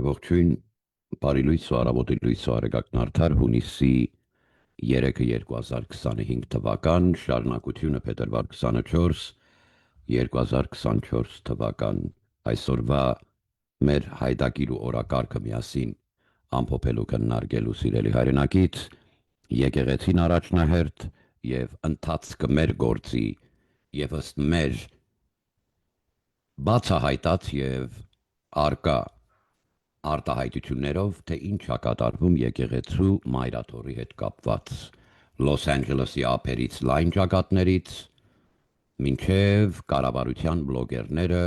Ողջույն, բարի լույս ու առավոտի լույս ու արեգակն արդար հունիսի 3-ը 2025 թվական, շարունակությունը փետրվար 24 2024 թվական, այսօրվա մեր հայդակիր ու օրակարգը միասին ամփոփելու քննարկելու սիրելի հայրենակից, եկեղեցին առաջնահերթ եւ ընթացքը մեր գործի եւ ըստ մեր բացահայտած եւ արկա արտահայտություններով, թե ինչ է կատարվում եկեղեցու մայրաթորի հետ կապված Լոս Անջելեսի ափերից լայն ճակատներից մինչև կառավարության բլոգերները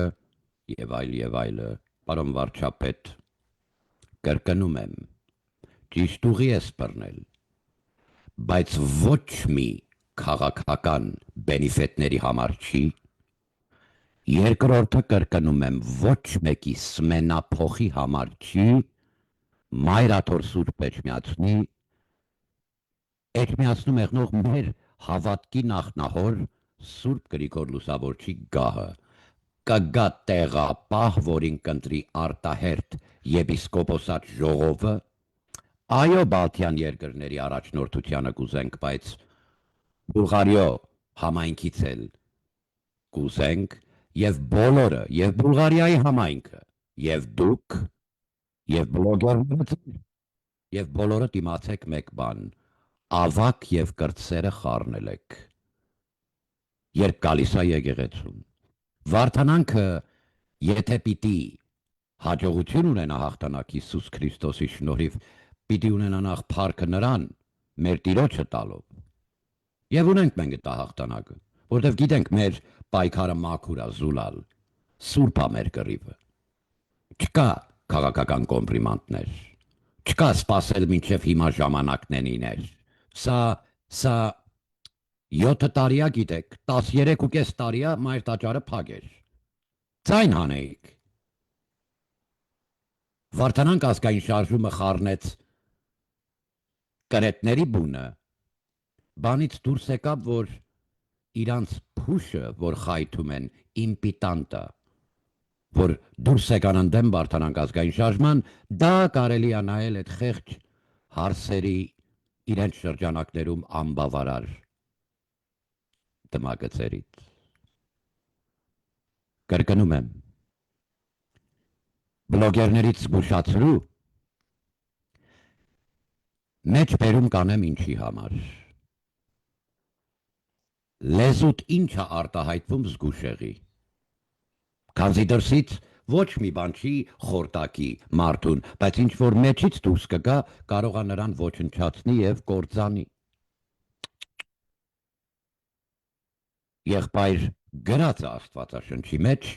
եւ այլը, պարոն վարչապետ, կրկնում եմ, ճիշտ ուղի է սպռնել, բայց ոչ մի քաղաքական բենիֆետների համար չի, երկրորդը կրկնում եմ, ոչ մեկի սմենափոխի համար չի, մայրաթոր Սուրբ Էջմիածնի, Էջմիածնում եղնող մեր հավատքի նախնահոր Սուրբ Գրիգոր Լուսավորչի գահը, կգա տեղապահ, որին կընտրի արտահերթ եպիսկոպոսատ ժողովը, այո, Բալթյան երկրների առաջնորդությանը կուզենք, բայց Բուլղարիո համայնքից էլ կուզենք, եւ բոլորը, եւ Բուլղարիայի համայնքը, եւ դուք, եւ բլոգերները, եւ բոլորը դիմացեք մեկ բան, ավակ եւ կրտսերը խառնել եք, երբ գալիս է եկեղեցուն։ Վարդանանքը, եթե պիտի հաջողություն ունենա հաղթանակ Հիսուս Քրիստոսի շնորհիվ, պիտի ունենա նախ փառքը նրան, մեր Տիրոջը տալով, եւ ունենք մենք այդ հաղթանակը, որտեվ գիտենք մեր պայքարը մաքուր է, զուլալ, սուրբ է մեր կռիվը։ Չկա քաղաքական կոմպլիմանտներ, չկա սպասել մինչև հիմա ժամանակնենիներ։ Սա 7 տարի է, գիտեք, 13.5 տարի է մայր տաճարը փակ էր։ Ձայն հանեիք։ Վարդանանք ազգային շարժումը խառնեց կրետների բունը, բանից դուրս եկավ, որ իրանց փուշը, որ խայթում են, իմպիտանտը, որ դուրս եկան ընդդեմ Վարդանանք ազգային շարժման, դա կարելի է նայել այդ խեղճ հարսերի իրենց շրջանակներում անբավարար դմագծերից։ Կրկնում եմ, բլոգերներից զգուշացրու, մեջ բերում կանեմ ինչի համար։ Լեզուտ ինչ է արտահայտվում զգուշեղի։ Քանզի դրսից ոչ մի բան չի խորտակի մարդուն, բայց ինչ որ մեջից դուրս կգա, կարող է նրան ոչնչացնի եւ կործանի։ Եղբայր գրած է Աստվածաշնչի մեջ,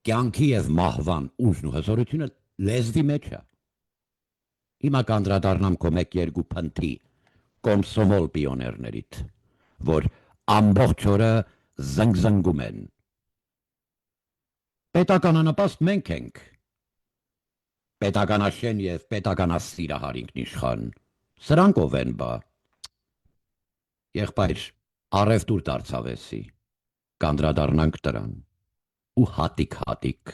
կյանքի եւ մահվան ուժն ու հզորությունը լեզվի մեջ է։ Հիմա կանդրադառնամ քո 1-2 փնթի կոմսոմոլ պիոներներիդ, որ ամբողջ օրը զնգզնգում են։ Պետականանպաստ մենք ենք, պետականաշեն եւ պետականասիրահարինքն իշխան, սրանք ով են բա։ Եղբայր, առևտուր դարձավեսի, կանդրադառնանք դրան, ու հատիկ,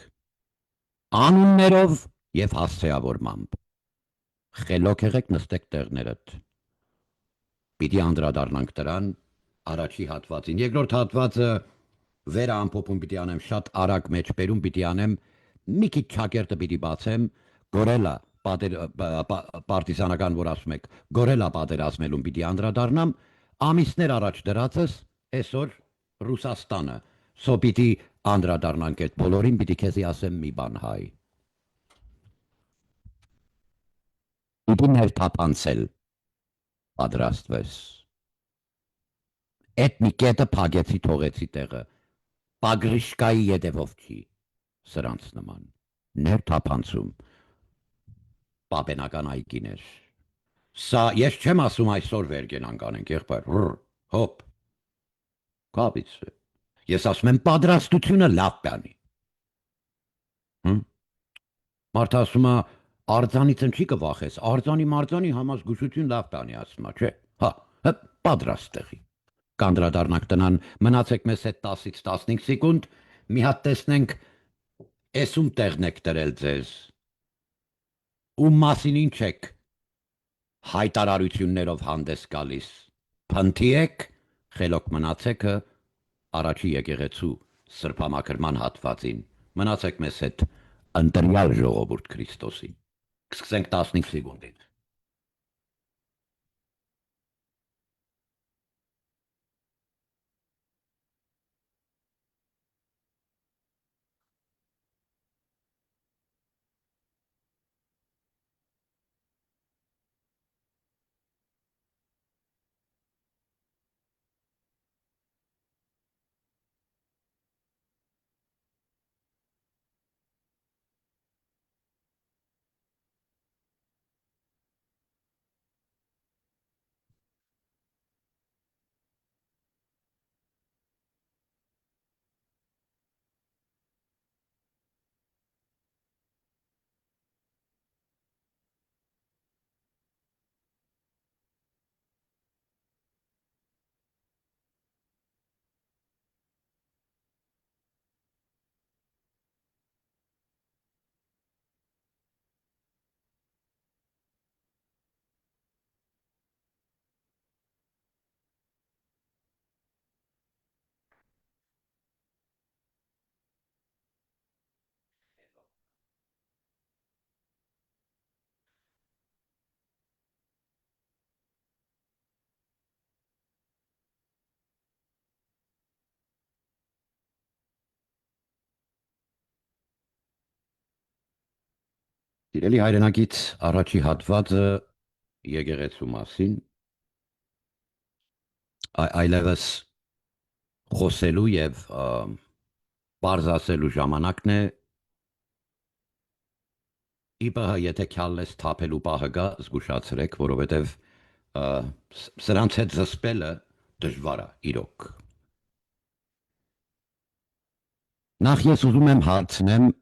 անուններով եւ հասցեավորմամբ, խելոք եղեք նստեք տեղներդ, պիտի անդրադառնանք դրան առաջի հատվածին, երկրորդ հատվածը վերը ամփոփում պիտի անեմ, շատ արագ մեջ բերում պիտի անեմ, մի քիչ ճակերտը պիտի բացեմ, գորելա պարտիզանական, որ ասում եք, գորելա պատերազմելուն պիտի անդրադառնամ, ամիսներ առաջ դրածս, այսօր Ռուսաստանը, սո պիտի անդրադառնանք այդ բոլորին, պիտի քեզի ասեմ մի բան հայ։ Պիտի ներթափանցել, պատրաստվես։ Այդ մի կետը փագեցի թողեցի տեղը, պագրիշկայի ետևով չի, սրանց նման, ներթափանցում, պապենական այգիներ։ Սա, ես չեմ ասում այսօր վերգենանք անենք, եղբայր, հոպ, կապից է, ես ասում եմ պատրաստությունը լավ բանի։ Մարդ ասում է, արձանից ընչի կվախես, արձանի մարձանի համազգուշություն լավ բանի ասում է, չէ, պատրաստ տեղի։ Կանդրադառնանք տնան, մնացեք մեզ հետ 10-ից 15 սեկունդ, մի հատ տեսնենք, էսում տեղն եք տրել ձեզ, Ում մասին ինչ եք հայտարարություններով հանդես գալիս։ Փնթի եք, խելոք մնացեքը առաջի եկեղեցու սրբամաքրման հատվածին։ Մնացեք մեզ հետ ընտրյալ ժողովուրդ Քրիստոսի։ Սկսենք 15 սեկունդից։ Սիրելի հայրենակից առաջի հատվածը եկեղեցու մասին այլևս խոսելու եւ բարձ ասելու ժամանակն է։ Իբը եթե քյալես թափելու պահը գա, զգուշացրեք, որովհետեւ սրանց հետ զսպելը դժվար է իրոք։ Նախ ես ուզում եմ հարցնեմ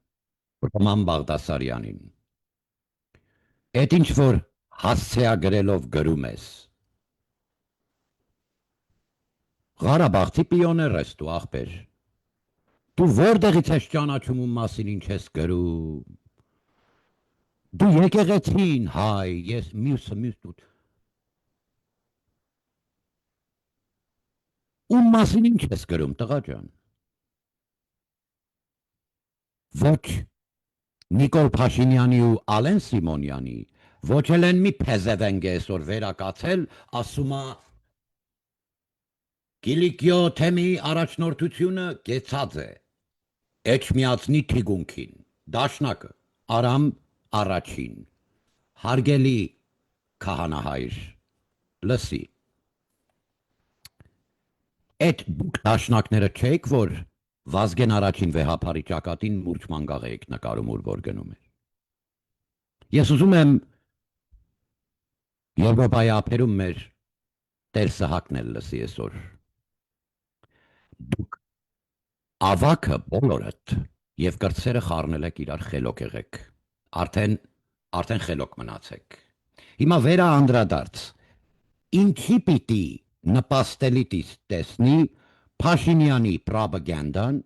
Ռոման Բաղդասարյանին։ Այդ ինչ որ հասցեագրելով գրում ես, Ղարաբաղցի պիոներ ես դու, ախպեր։ Դու որտեղից ես ճանաչում ում մասին ինչ ես գրում։ Դու եկեղեցին, հայ, ես մյուսը դու։ Ում մասին ինչ ես գրում, տղա ջան։ Ոչ Նիկոլ Փաշինյանի ու Ալեն Սիմոնյանի, ոչ էլ են մի փեզևենգ է այսօր վերակացել, ասում է Կիլիկիո թեմի առաջնորդությունը կեցած է, Էջմիածնի թիգունքին, դաշնակը, Արամ առաջին, հարգելի քահանահայր, լսի, այդ դուք դաշնակները չեք, որ Վազգեն առաջին վեհապարի ճակատին մուրջ մանգաղ եք նկարում, ուր որ գնում էր։ Ես ուզում եմ Եվրոպայի ափերում մեր Տեր Սահակն էլ լսի այսօր։ Դուք ավակը բոլորդ եւ կրծերը խառնել եք իրար խելոք եղեք։ Արդեն խելոք մնացեք։ Հիմա վերա անդրադարձ։ Ինչի պիտի նպաստելիտիս տեսնի Փաշինյանի պրոպագանդան,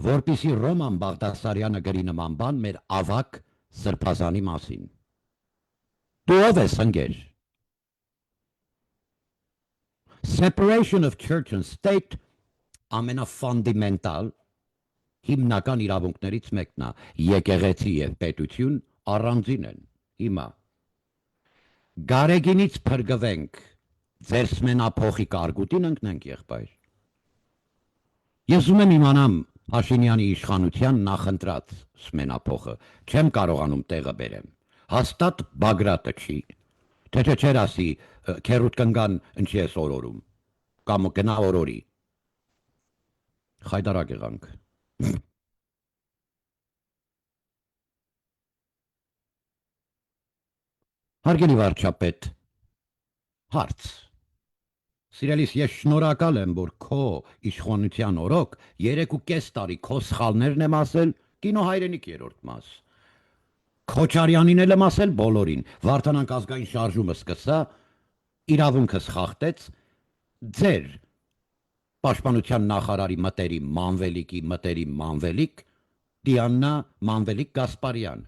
որպիսի Ռոման Բաղդասարյանը գրի նման բան մեր ավակ սրբազանի մասին։ Դու ով ես, ընկեր։ Separation of church and state ամենաֆանդամենտալ հիմնական իրավունքներից մեկն է, եկեղեցի եւ պետություն առանձին են։ Հիմա Գարեգինից փրկվենք, ձեր սմենափոխի կարգուտին ընկնենք, եղբայր։ Ես ուզում եմ իմանամ Փաշինյանի իշխանության նախընտրած սմենափոխը, չեմ կարողանում տեղը բերեմ։ Հաստատ Բագրատը չի, թե չեր ասի քերուտ կնգան ինչի ես օրորում, կամ գնա օրորի։ Խայդարակ եղանք։ Հարգելի վարչապետ, հարց։ Սիրելիս, ես շնորհակալ եմ, որ քո իշխանության օրոք 3.5 տարի քո սխալներն եմ ասել, կինո հայրենիք 3-րդ մաս։ Քոչարյանին էլ եմ ասել բոլորին, Վարդանանք ազգային շարժումը սկսա, իրավունքս խախտեց, ձեր պաշտպանության նախարարի մտերիմ Մանվելիկի մտերիմ Մանվելիկ, Դիանա Մանվելիկ Գասպարյան։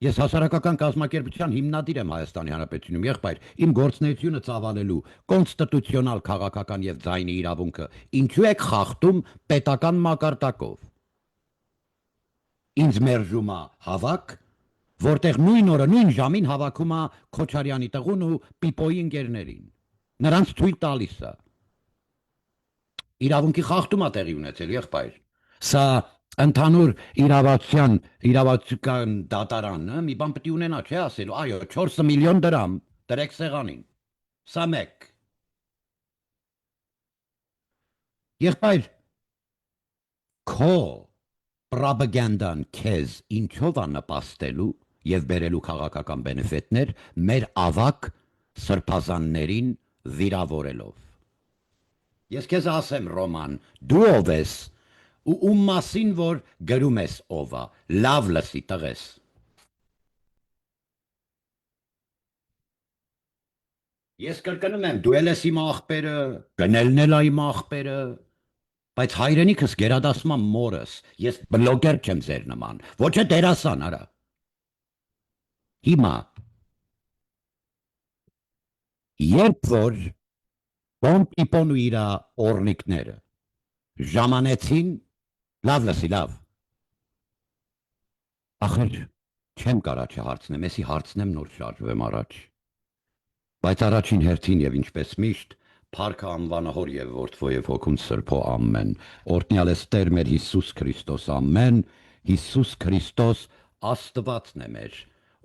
Ես հասարակական կազմակերպության հիմնադիր եմ Հայաստանի Հանրապետությունում, եղբայր, իմ գործունեությունը ծավալելու կոնստիտուցիոնալ քաղաքական եւ ձայնի իրավունքը ինչու եք խախտում պետական մակարդակով։ Ինձ մերժում է հավաք, որտեղ նույն օրը, նույն ժամին հավաքում է Քոչարյանի տղուն ու Պիպոյի ընկերներին։ Նրանց թույլ տալիս է։ Իրավունքի խախտում է տեղի ունեցել, եղբայր։ Սա ընդհանուր իրավացիական դատարանը մի բան պետք է ունենա, չէ՞ ասելու, այո, 4 միլիոն դրամ դրեք սեղանին։ Սա մեկ։ Եղբայր, քո պրոպագանդան քեզ ինչով է նպաստելու եւ բերելու քաղաքական բենեֆիտներ մեր ավակ սրբազաններին վիրավորելով։ Ես քեզ ասեմ, Ռոման, դու ով ես ու ում մասին որ գրում ես ով է, լավ լսի տղես։ Ես կրկնում եմ, դու ես իմ աղբերը, գնելն էլ իմ աղբերը, բայց հայրենիքս գերադասում եմ մորս, ես բլոգեր չեմ ձեր նման, ոչ է դերասան, արա։ Հիմա, երբ որ Պոմպիպոն ու իր օրնիկները ժամանեցին, լավ լսի, լավ։ Ախր, չեմ կարա չհարցնեմ, եսի հարցնեմ նոր շարժվեմ առաջ։ Բայց առաջին հերթին եւ ինչպես միշտ, Փառքը անվանահոր եւ որդվո եւ հոգուն սրբո ամեն։ Օրհնյալ է Տեր մեր Հիսուս Քրիստոս ամեն։ Հիսուս Քրիստոս Աստվածն է մեր,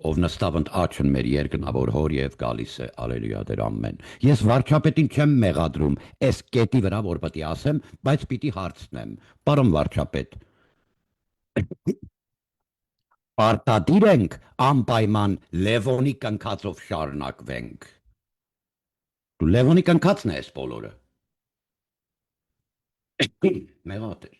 ով նստավ ընդ աչքն մեր երկնավոր հոր եւ գալիս է ալելույա դեր ամեն։ Ես վարչապետին չեմ մեղադրում, այս կետի վրա որ պետք է ասեմ, բայց պիտի հարցնեմ։ Պարոն վարչապետ, պարտադիր ենք անպայման Լևոնի կնքածով շարունակվենք։ Դու Լևոնի կնքածն ես բոլորը։ Մեղատ էր։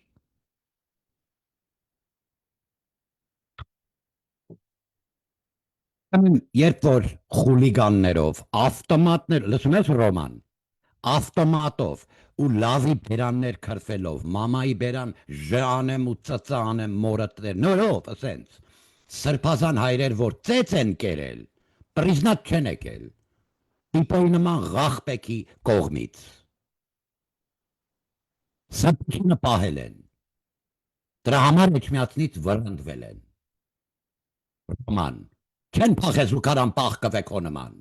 Երբ որ խուլիգաններով, ավտոմատներ, լսում ես Ռոման, ավտոմատով ու լավի բերաններ քրֆելով, մամայի բերան ժանեմ ու ծծանեմ մորատներ, նորով, ասենց, սրբազան հայրեր, որ ծեց են կերել, պրիզնատ չեն եկել, Պիպոյի նման ղախպեքի կողմից։ Սպությունը պահել են, դրա համար էջմիածնից վրընդվել են։ Ռոման, չեն պախես ու կարան պախ կվեք հո նման։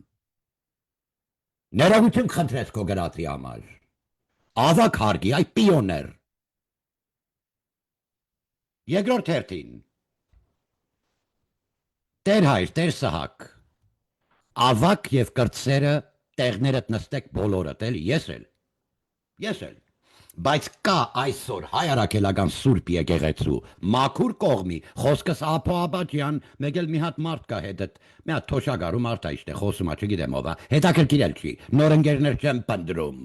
Ներողություն խնդրես քո գրածի համար։ Ավակ հարգի, այ պիոներ։ Երկրորդ հերթին։ Տեր հայր, Տեր Սահակ, ավակ եւ կրտսերը տեղներդ նստեք բոլորդ, էլի, ես էլ, բայց կա այսօր հայարակելական սուրբ եկեղեցու, մաքուր կողմի, խոսքս Ափո Աբաջյան, մեկ էլ մի հատ մարդ կա հետդ, մի հատ թոշակարու մարդ է իշտե, խոսում է, չգիտեմ ով է, հետաքրքիրել չի, նոր ընկերներ չեմ պնդրում,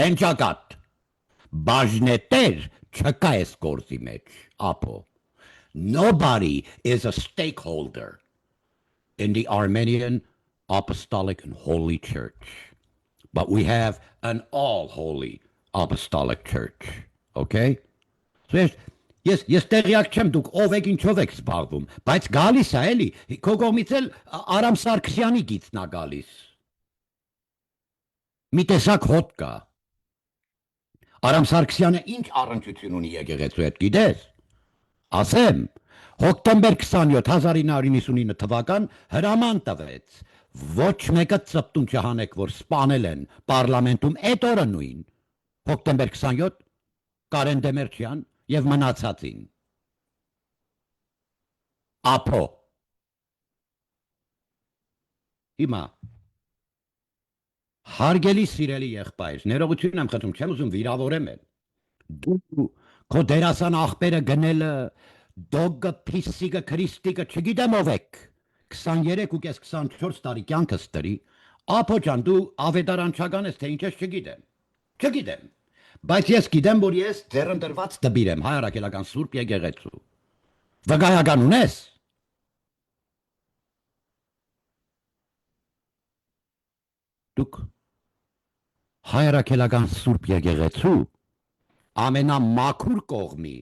լենջակատ, բաժնետեր չկա այս գործի մեջ, Ափո, nobody is a stakeholder in the Armenian Apostolic and Holy Church. But we have an all-holy apostolic church. Okay? So ես տեղյակ չեմ դուք ով եք ինչով եք զբաղվում, բայց գալիս է էլի, քո կողմից էլ Արամ Սարգսյանի գիծն է գալիս։ Մի տեսակ հոտ կա։ Արամ Սարգսյանը ինչ առնչություն ունի եկեղեցու հետ, գիտես։ Ասեմ, հոկտեմբեր 27 1999 թվական հրաման տվեց, ոչ մեկը ծպտուն չհանեք, որ սպանել են պարլամենտում էդ օրը նույն, հոկտեմբեր 27, Կարեն Դեմերչյան և մնացածին։ Ափո։ Հիմա, հարգելի սիրելի եղբայր, ներողություն եմ խնդրում, չեմ ուզում վիրավորեմ էլ, դու քո դերասան աղբերը գնելը, դոգը, փիսիկը, քրիստիկը, չգիտեմ ով եք, 23.5-24 տարի կյանքս տրի, Ափո ջան, դու ավետարանչական ես, թե ինչ ես չգիտեմ, բայց ես գիտեմ, որ ես ձեռընտրված դբիր եմ, հայարակելական սուրբ եկեղեցու, վկայական ունես, դուք հայարակելական սուրբ եկեղեցու ամենամաքուր կողմի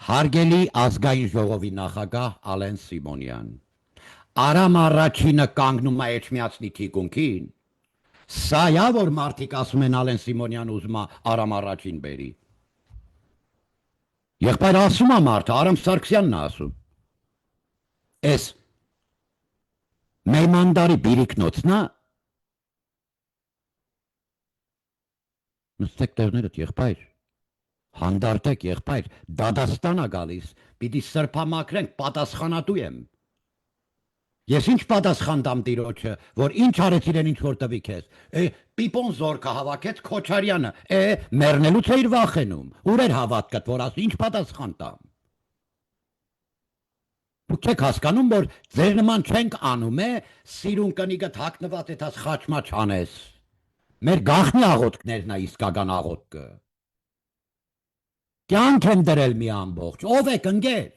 հարգելի ազգային ժողովի նախագահ Ալեն Սիմոնյան, Արամ առաջինը կանգնում է Էջմիածնի թիկունքին։ Սա է, որ մարդիկ ասում են Ալեն Սիմոնյան ուզում է Արամ առաջին բերի։ Եղբայր ասում է մարդը, Արամ Սարգսյանն է ասում։ Էս Մեյմանդարի բիրիկնոցն է։ Նստեք տեղներդ, եղբայր։ Հանդարտեք, եղբայր, Դադաստան է գալիս, պիտի սրբամաքրենք, պատասխանատու եմ։ Ես ինչ պատասխան տամ տիրոջը, որ ինչ արեց իրեն ինչ որ տվի քեզ։ Պիպոն զորքը հավաքեց Քոչարյանը, մեռնելուց էիր վախենում։ Ուր էր հավատքդ, որ ասի ինչ պատասխան տամ։ Դուք եք հասկանում, որ ձեր նման չենք անում, սիրուն կնիգը թաքնված էթաս խաչմաչ անես։ Մեր գախնի աղոտքներն է իսկական աղոտքը։ Կյանք եմ դրել մի ամբողջ, ով եք ընկեր։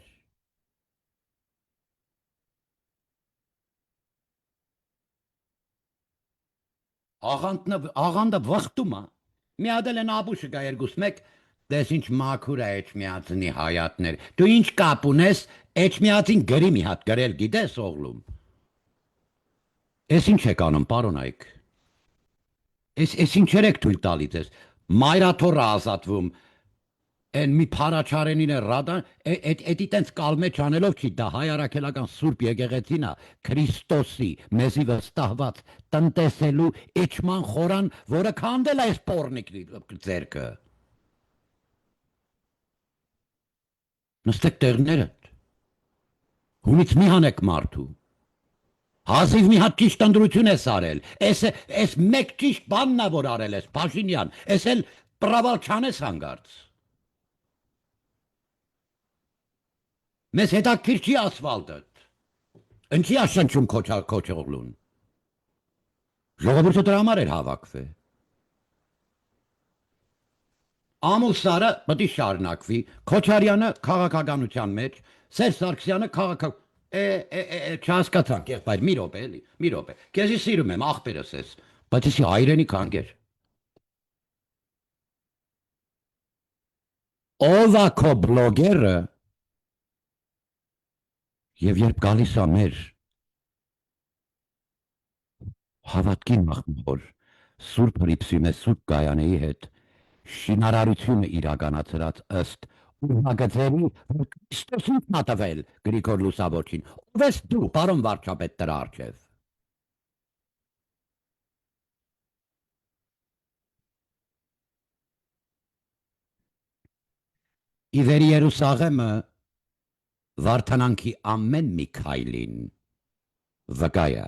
Աղանդը վխտում է։ Մի հատ էլ են աբուշը գա երկուս մեկ, դες ինչ մաքուր է Էջմիածնի հայատներ։ Դու ինչ կապ ունես Էջմիածին գրի մի հատ գրել գիտես օղլում։ Էս ինչ եք անում, պարոնայք։ Էս ինչեր եք թույլ տալիս ես։ Մայրաթոռը ազատվում։ Են մի փարաչարենին է ռադան, էդի տենց կալմեջ անելով չի, դա հայ առաքելական սուրբ եկեղեցին է, Քրիստոսի, մեզի վստահված, տնտեսելու էջման խորան, որը քանդել է այս պորնիկի ձերքը։ Նստեք տեղներդ, հունից մի հանեք մարդու, հազիվ մի հատ ճիշտ ընտրություն ես արել, էս մեկ ճիշտ բանն է, որ արել ես, Փաշինյան, էս էլ պրավալ չանես հանգարց։ Մեզ հետաքրքիր չի ասֆալտդ։ Ինչի է շնչում Քոչօղլուն։ Ժողովուրդը դրա համար էր հավաքվել։ Ամուսարը պետք է շարունակվի, Քոչարյանը քաղաքականության մեջ, Սերժ Սարգսյանը չհասկացանք, եղբայր, մի րոպե էլի, մի րոպե։ Քեզի սիրում եմ, աղբերս ես, բայց եսի հայրենիք անգեր։ Ով է քո բլոգերը։ Եվ երբ գալիս է մեր հավատքի մախմոր, Սուրբ Հռիփսիմե Սուրբ Գայանեի հետ շինարարությունը իրականացրած ըստ ուրվագծերի, որ Քրիստոսին նա տվել Գրիգոր Լուսավորչին, ով ես դու, պարոն վարչապետ դրա առջև։ Իվերի Երուսաղեմը Վարդանանքի ամեն մի քայլին վկայա։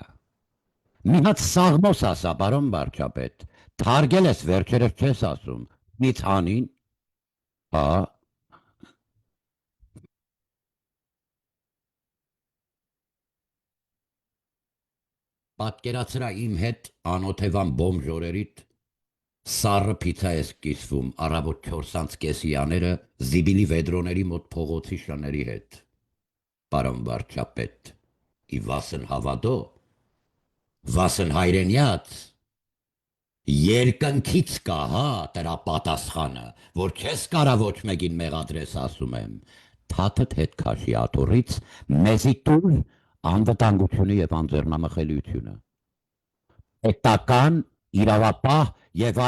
Մի հատ սաղմոս ասա, պարոն վարչապետ, թարգել ես վերջերս չես ասում, միցանին, հա, պատկերացրա իմ հետ անօթևան բոմժորերիդ սառը պիցա ես կիսվում առավոտ 4:30-ը զիբիլի վեդրոների մոտ փողոցի շների հետ, պարոն վարչապետ, ի վասն հավատո, վասն հայրենյաց, երկնքից կա, հա, տրա պատասխանը, որ չես կարա ոչ մեկին մեղադրես ասում եմ, թաթդ հետ քաշի աթոռից մեզի տուր անվտանգությունը եւ անձեռնամխելիությունը։ Պետական, իրավապահ եւ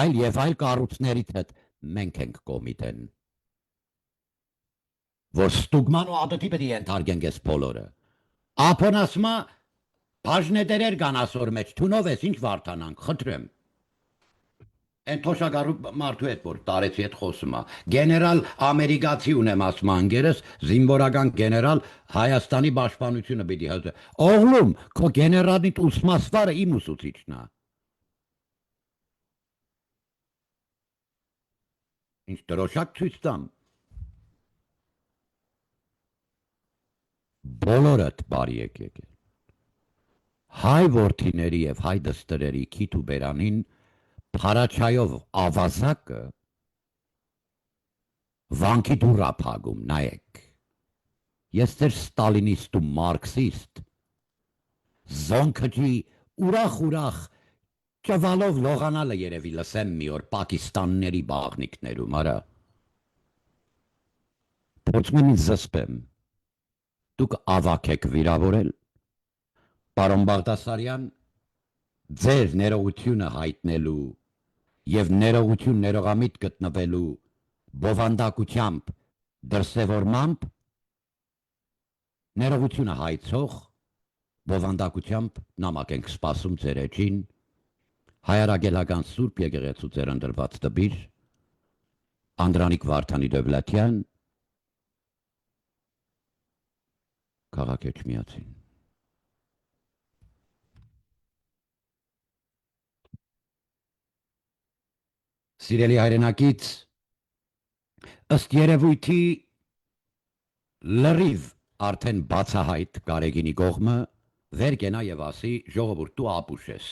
այլ կառույցներից հետ մենք ենք կոմիտեն։ Որ ստուգման ու ադոթի պետք է ենթարկենք ես բոլորը։ Ափոն ասում է բաժնետերեր կան ասոր մեջ, թունով ես ինչ վարդանանք, խնդրեմ։ Են թոշակառու մարդու հետ որ տարեցի հետ խոսում է։ Գեներալ ամերիկացի ունեմ ասում անգերս, զինվորական գեներալ Հայաստանի պաշտպանությունը պիտի հա։ Օղլում, քո գեներալի ուսմասվարը իմ ուսուցիչն է։ Ինչ դրոշակ ցույց տամ։ Բոլորդ բարի եկեք։ Հայ որդիների եւ հայ դստերերի քիթ ու բերանին փարաչայով ավազակը վանքի դուռա փագում, նայեք։ Ես ձեր ստալինիստ ու մարքսիստ զոնքջի ուրախ ճվալով լողանալը երևի լսեմ մի օր Պակիստանների բաղնիկներում, արա։ Փորձում եմ զսպեմ։ Դուք ավակ եք վիրավորել, Պարոն Բաղդասարյան, ձեր ներողությունը հայտնելու եւ ներողություն ներողամիտ գտնվելու բովանդակությամբ դրսևորմամբ ներողությունը հայցող բովանդակությամբ նամակ ենք սպասում ձեր էջին հայարագելական Սուրբ եկեղեցու ձեր ընտրված տբիր Անդրանիկ Վարդանի Դովլաթյան քաղաք Էջմիածին Սիրելի հայրենակից ըստ երևույթի լրիվ արդեն բացահայտ Գարեգինի կողմը վեր կենա եւ ասի ժողովուրդ դու ապուշ ես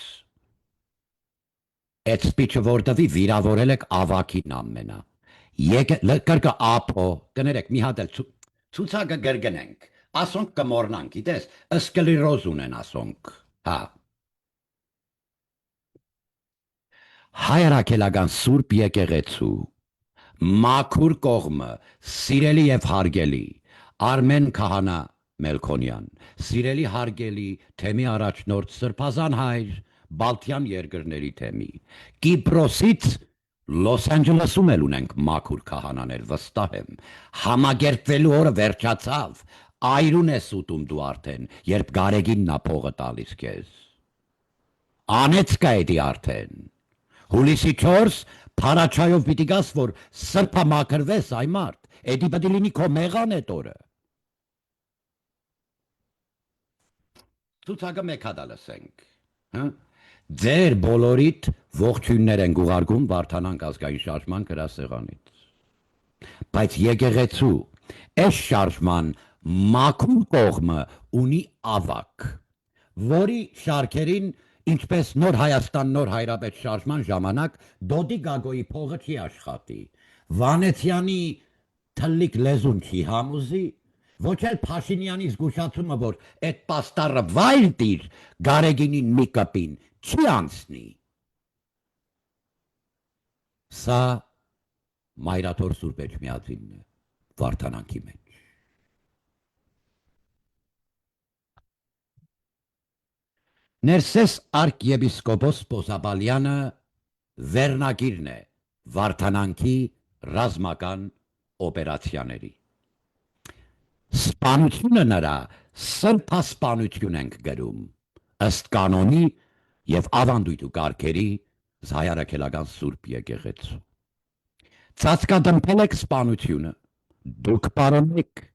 այդ սպիչը որ տվի վիրավորել եք ավակին ամենա կրկը ապո կներեք մի հատ էլ ցուցակը գրգնենք ասոնք կմոռնանք գիտես սկլերոզ ունեն ասոնք հա հայրաքելական Սուրբ եկեղեցու մաքուր կողմը սիրելի եւ հարգելի Արմեն Քահանա Մելքոնյան սիրելի հարգելի թեմի առաջնորդ Սրբազան հայր Բալթյան երկրների թեմի Կիպրոսից Լոս Անջելեսում էլ ունենք մաքուր քահանաներ վստահ եմ համագերտվելու օրը վերջացավ այրուն ես ուտում դու արդեն երբ Գարեգինն ա փողը տալիս քեզ անեց կա էդի արդեն Հուլիսի 4 Փարաչայով պիտի գաս, որ սրբա մաքրվես, այ մարդ, էդի պտի լինի քո մեղան էդ օրը։ Ցուցակը մեկ հատ լսենք, ձեր բոլորիդ ողջույններ են գուղարկում Վարդանանք ազգային շարժման գրասեղանից։ Բայց եկեղեցու այս շարժման մաքուր կողմը ունի ավակ, որի շարքերին Ինչպես նոր Հայաստան նոր հայրապետ շարժման ժամանակ Դոդի Գագոյի փողը չի աշխատի, Վանեցյանի թլիկ լեզուն չի համուզի, ոչ էլ Փաշինյանի զգուշացումը, որ այդ պաստառը վայր դիր Գարեգինին մի կպին, չի անցնի։ Սա Մայրաթոր Սուրբ Էջմիածինն է, Վարդանանքի մեջ։ Ներսես արքեպիսկոպոս Պոսաբալյանը վերնագիրն է Վարդանանքի ռազմական օպերացիաների։ Սպանությունը նրա սրբասպանություն ենք գրում, ըստ կանոնի և ավանդույթու կարգերի հայրաքելական Սուրբ եկեղեցու։ Ծածկադմփել եք սպանությունը, դուք պարոն եք,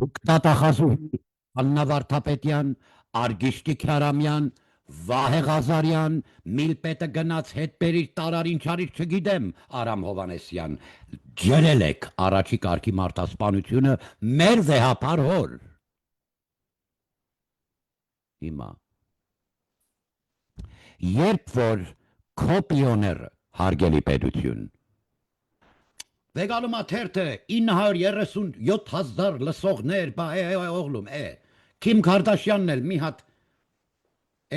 դուք դատախազուհի Աննա Վարդապետյան, Արգիշտի Քյարամյան, Վահե Ղազարյան, Միլպետը գնաց հետ բերիր տարարին չարիր չգիտեմ, Արամ Հովանեսյան, ջրել եք առաջի կարգի մարդասպանությունը մեր վեհապար հոր։ Հիմա, երբ որ քո պիոները, հարգելի պետություն, վեգալում աթերթը 937,000 լսողներ, օղլում, Քիմ Քարդաշյանն էլ մի հատ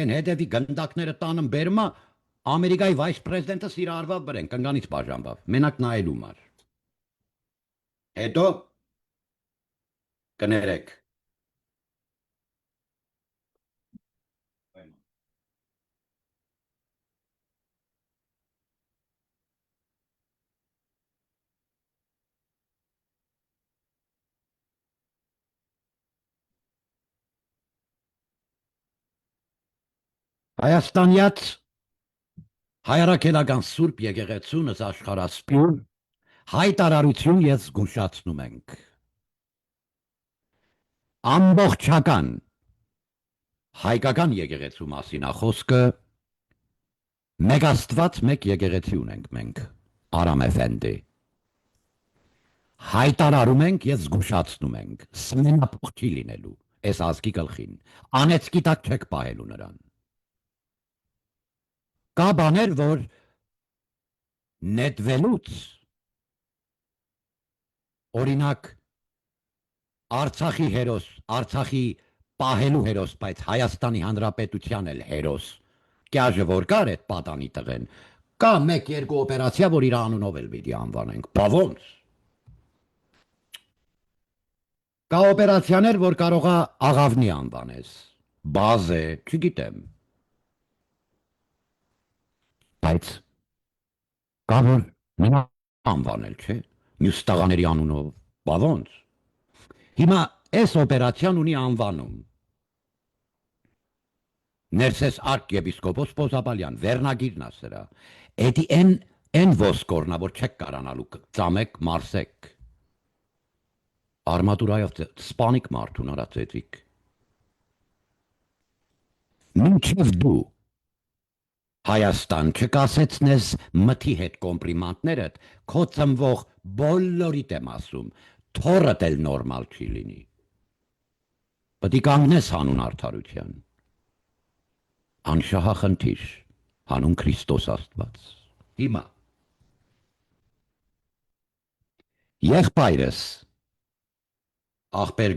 են հետևի գնդակները տանım բերմա Ամերիկայի վայս պրեզիդենտը սիրարվավ բրեն, կնգանից բաժանվավ, մենակ նայելու մար։ Հետո կներեք։ Հայաստանյաց հայրաքելական Սուրբ եկեղեցուն աշխարհասփյուր հայտարարություն ես զգուշացնում ենք։ Ամբողջական հայկական եկեղեցու մասին խոսքը մեկ Աստված մեկ եկեղեցի ունենք մենք, Արամ Էֆենդի։ Հայտարարում ենք եւ զգուշացնում ենք, սմենափոխ չի լինելու, այս ազգի գլխին, անեծքի տակ չեք պահելու նրան։ Կա բաներ, որ նետվելուց, օրինակ, Արցախի հերոս, Արցախի պահելու հերոս, բայց Հայաստանի Հանրապետության էլ հերոս, կյաժը որ կար այդ պատանի տղեն, կա մեկ-երկու օպերացիա, որ իր անունով էլ պիտի անվանենք, բա ոնց։ Կա օպերացիաներ, որ կարող է աղավնի անվանես, բազ է, չգիտեմ, բայց կա որ նրա անվանել, չէ, մյուս տղաների անունով, բա ոնց։ Հիմա այս օպերացիան ունի անվանում, Ներսես arciepiskopos Պոզաբալյան, վերնագիրն է սրա, էդի են ոսկորնա, որ չեք կարանալու ծամեք, մարսեք, արմատուրայով սպանիկ մարդուն արացեցիք, մինչև դու Հայաստան չկասեցնես մթի հետ կոմպրիմանտներդ, քո ծնվող բոլորիդ եմ ասում, թորդ էլ նորմալ չի լինի։ Պտի կանգնես հանուն արդարության։ Անշահախնդիր, հանուն Քրիստոս Աստված։ Հիմա եղբայրս ախպեր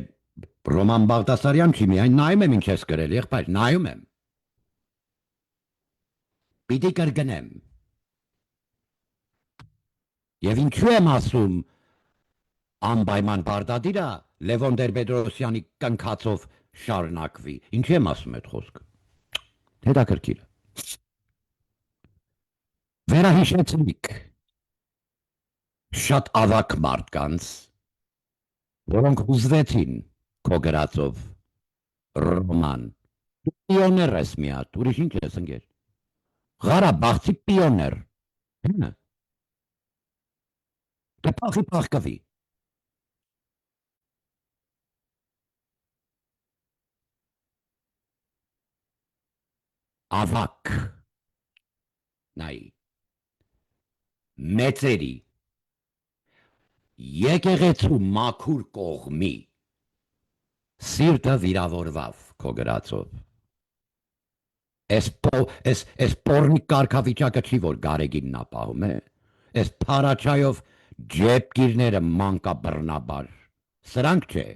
Ռոման Բաղդասարյան չի միայն նայում եմ ինչ ես գրել, եղբայր, նայում եմ։ Պիտի կրկնեմ։ Եվ ինչու եմ ասում անպայման պարտադիր է Լևոն Տեր-Պետրոսյանի կնքածով շարունակվի։ Ինչու եմ ասում այդ խոսքը։ Հետաքրքիր է։ Վերահիշեցնիկ շատ ավակ մարդկանց, որոնք հուզվեցին քո գրածով Ռոման։ Դու պիոներ ես մի հատ, ուրիշ ինչ ես ընկեր։ Ղարաբաղցի պիոներ։ Հնա։ Դե փախի փախկվի։ Ավակ։ Նայ։ Մեծերի եկեղեցու մաքուր կողմի սիրտը վիրավորվավ քո գրածով։ Էս պորնիկ կարգավիճակը չի, որ գարեգինն ապահում է։ Էս փարաչայով ջեպկիրները մանկաբռնաբար։ Սրանք չէ։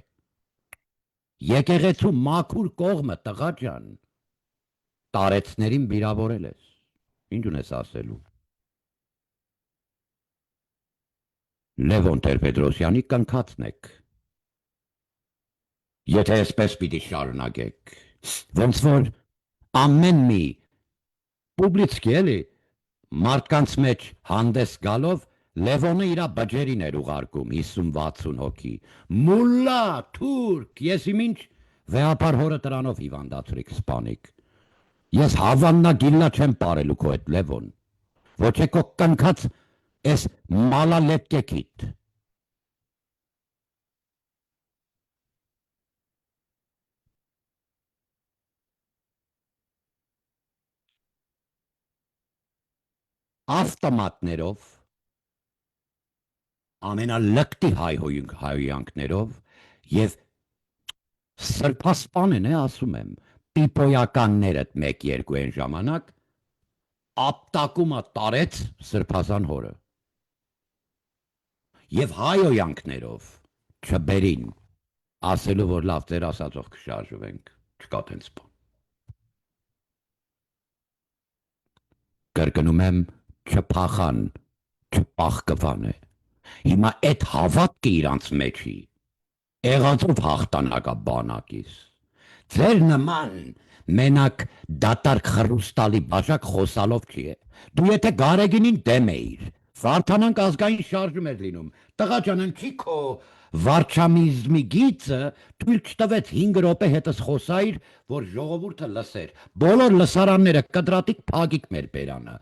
Եկեղեցու մաքուր կողմը, տղա ջան, տարեցներին վիրավորել ես։ Ինչ ունես ասելու։ Լևոն Տեր-Պետրոսյանի կնքածն եք։ Եթե այսպես պիտի շարունակեք, ոնց որ ամեն մի պուբլիցկի էլի մարդկանց մեջ հանդես գալով Լևոնը իրա բջերին էր ուղարկում 50-60 հոգի։ Մուլլա, թուրք, ես իմ ինչ վեհապար հորը տրանով հիվանդացրիք սպանիք։ Ես հավաննագիլնա չեմ պարելու քո այդ Լևոն։ Ոչ է քո կնքած էս մալալետկեքիդ։ Ավտոմատներով ամենալկտի հայհոյանքներով և սրբասպան են ասում եմ, պիպոյականներըդ մեկ երկու են ժամանակ, ապտակումը տարեց սրբազան հորը։ Եվ հայոյանքներով չբերին, ասելու, որ լավ ձեր ասածով կշարժվենք, չկա տենց բան։ Կրկնում եմ, չփախան, չպախկվան է։ Հիմա այդ հավատքը իրանց մեջի, եղածով հաղթանակա բանակիս։ Ձեր նման մենակ դատարկ խռուստալի բաժակ խոսալով չի է։ Դու եթե գարեգինին դեմ էիր, Վարդանանք ազգային շարժում էր լինում։ Տղա ջան, ընքի քո վարչամիզմի գիծը թույլ չտվեց 5 րոպե հետս խոսայր, որ ժողովուրդը լսեր։ Բոլոր լսարանները կտրատիկ փագիկ մեր բերանը։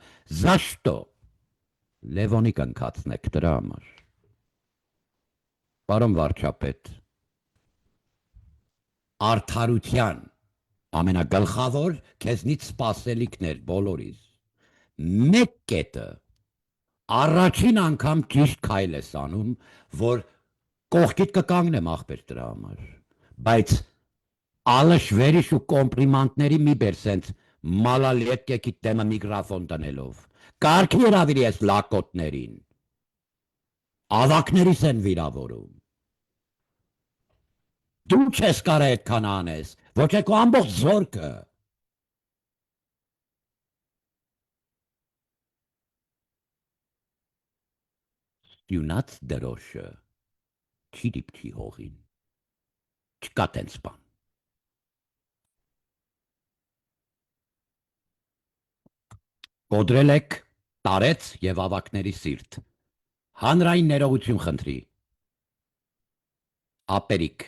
Զաշտո։ Լևոնի կնքածնեք դրա համար։ Պարոն վարչապետ, արդարության ամենագլխավոր քեզնից սպասելիքներ բոլորիս։ Մեկ կետը առաջին անգամ ճիշտ քայլ ես անում, որ կողքիդ կկանգնեմ ախպեր դրա համար, բայց ալշվերիշ ու կոմպլիմանտների մի բեր սենց մալալետկեքիդ դեմը միգրաֆոն տնելով, կարգի հրավիրի ես լակոտներին, ավակներիս են վիրավորում, դու չես կարա այդքան անես, ոչ է քո ամբողջ զորքը, ստյունած դրոշը չի դիպչի հողին, չկա տենց բան։ Կոդրել եք տարեց եւ ավակների սիրտ։ Հանրային ներողություն խնդրի։ Ապերիկ։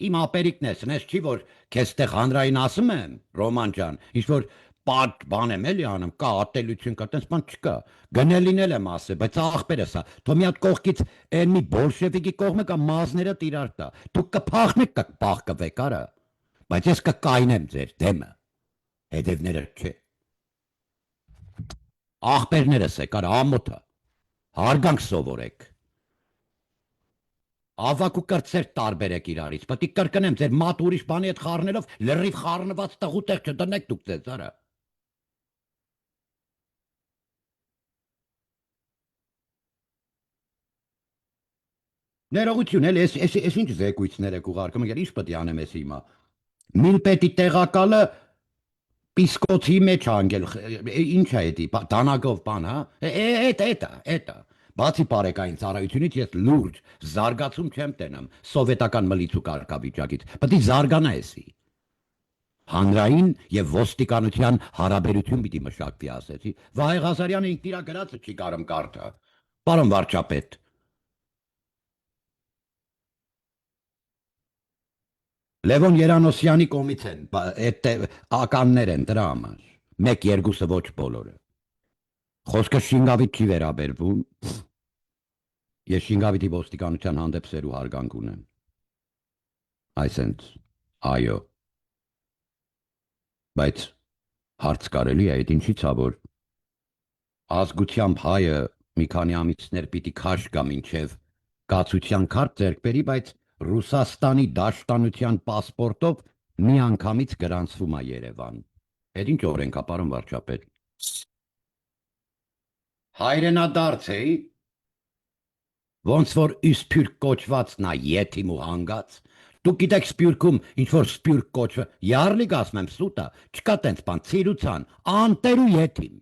Իմ ապերիկն ես, նես չի, որ քեզ տեղ հանրային ասում եմ, Ռոման ջան, ինչ որ պատ բան եմ էլի անում, կա ատելություն կա, տես բան չկա։ Գնել լինել եմ ասել, բայց աղբերս է, թո մի հատ կողքից այն մի բոլշևիկի կողմը կա մազները տիրար տա։ Դուք կփախնեք կպահկվեք, արա։ Բայց ես կկայնեմ ձեր դեմը։ Հետևները չէ։ Աղբերներս եք, արա, ամոթը։ Հարգանք սովորեք։ Ավակ ու կրծեր տարբերեք իրարից, պետք է կրկնեմ, ձեր մատ ուրիշ բանի հետ խառնելով լրիվ խառնված տղու տեղ չդնեք դուք ձեզ, արա։ Ներողություն, էլ ես ինչ զեկույցներ եք ուղարկում, ինչ պետք է անեմ ես հիմա։ Միլպետի տեղակալը պիսկոցի մեջ անգել, ինչ է դա, դանագով բան, հա։ Էտա։ Բացի բարեկային ծառայությունից ես լուրջ զարգացում չեմ տենում սովետական մլիցու կարգավիճակից, պետք է զարգանա էսի։ Հանրային եւ ոստիկանության հարաբերություն պիտի մշակվի, ասեցի։ Վահե Ղազարյանը ինքն իր գրածը չի կարում կարդա։ Պարոն վարչապետ, Լևոն Երանոսյանի կողմից են, այդ ականներ են դրա համար։ Մեկ երկուսը ոչ բոլորը։ Խոսքը Շինգավիթ չի վերաբերվում։ Ես Շինգավիթի ոստիկանության հանդեպ սեր ու հարգանք ունեմ։ Այսենց, այո։ Բայց հարց կարելի է, այդ ինչի՞ց է, որ ազգությամբ հայը մի քանի ամիսներ պիտի քաշ գա մինչև կացության քարտ ձեռք բերի, բայց Ռուսաստանի դաշտանության պասպորտով մի անգամից գրանցվում է Երևան։ Այդ ինչ օրենք է, պարոն վարչապետ։ Հայրենադարձ էի, ոնց որ Իսփյուրք կոչվածն է եթիմ ու հանգած։ Դուք գիտեք Սփյուռքում ինչ որ Սփյուռք կոչվը, յառլիկ ասում եմ սուտա, չկա տենց բան, ցիրուցան, անտեր ու եթիմ։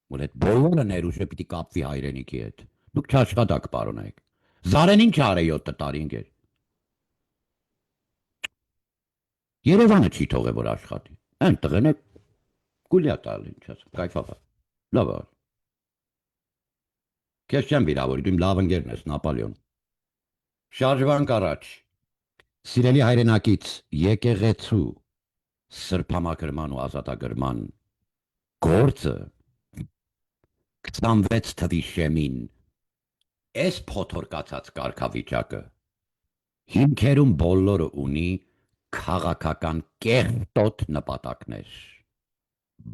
Որ այդ բոլորը ներուժը պիտի կապվի հայրենիքի հետ։ Դուք չաշխատակ, պարոնայք։ Զարեն ինչ արե 7 տարի ընկեր։ Երևանը չի թողե որ աշխատի։ Այն տղեն է գուլյա տալ, ինչ ասեմ, կայֆավա։ Լավ է։ Քեզ չեմ վիրավորի, դու իմ լավ ընկերն ես, Նապոլեոն։ Շարժվանք առաջ։ Սիրելի հայրենակից, եկեղեցու սրբամաքրման ու ազատագրման գործը 26 թվի շեմին այս փոթորկացած կարգավիճակը հիմքերում բոլորը ունի քաղաքական կեղտոտ նպատակներ։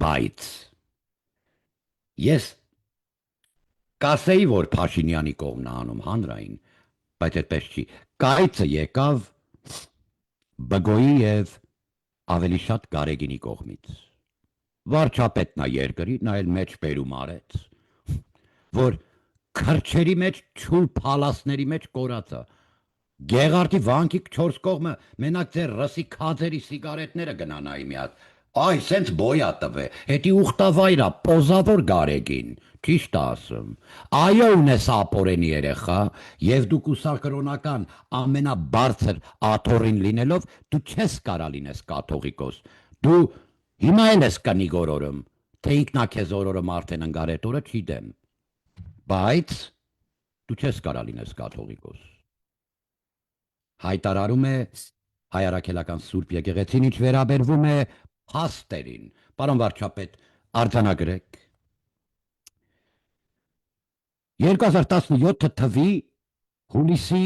Բայց ես կասեի, որ Փաշինյանի կողմն է անում հանրային, բայց այդպես չի։ Կայծը եկավ Բգոյի եւ ավելի շատ Գարեգինի կողմից։ Վարչապետն է երկրի, նա էլ մեջ բերում արեց, որ քրչերի մեջ չուլ փալասների մեջ կորածա։ Գեղարդի վանքի 4 կողմը մենակ ձեր ռսի քաձերի սիգարետները գնանայի մի հատ։ Այ սենց բոյա տվե, հետի ուխտավայրա, պոզավոր Գարեգին, ճիշտ ասում։ Այո ունես ապորենի երեխա, եւ դու կուսակրոնական ամենաբարձր աթոռին լինելով, դու չես կարա լինես կաթողիկոս։ Դու հիմա էլ ես կնի գորորում, թե ինքնա քեզ օրորը մարդեն ընկարետորը չի դեմ։ Բայց դու չես կարա լինես կաթողիկոս։ Հայտարարում է հայ առաքելական Սուրբ եկեղեցին, ինչ վերաբերվում է փաստերին։ Պարոն վարչապետ, արձանագրեք 2017 թվի հուլիսի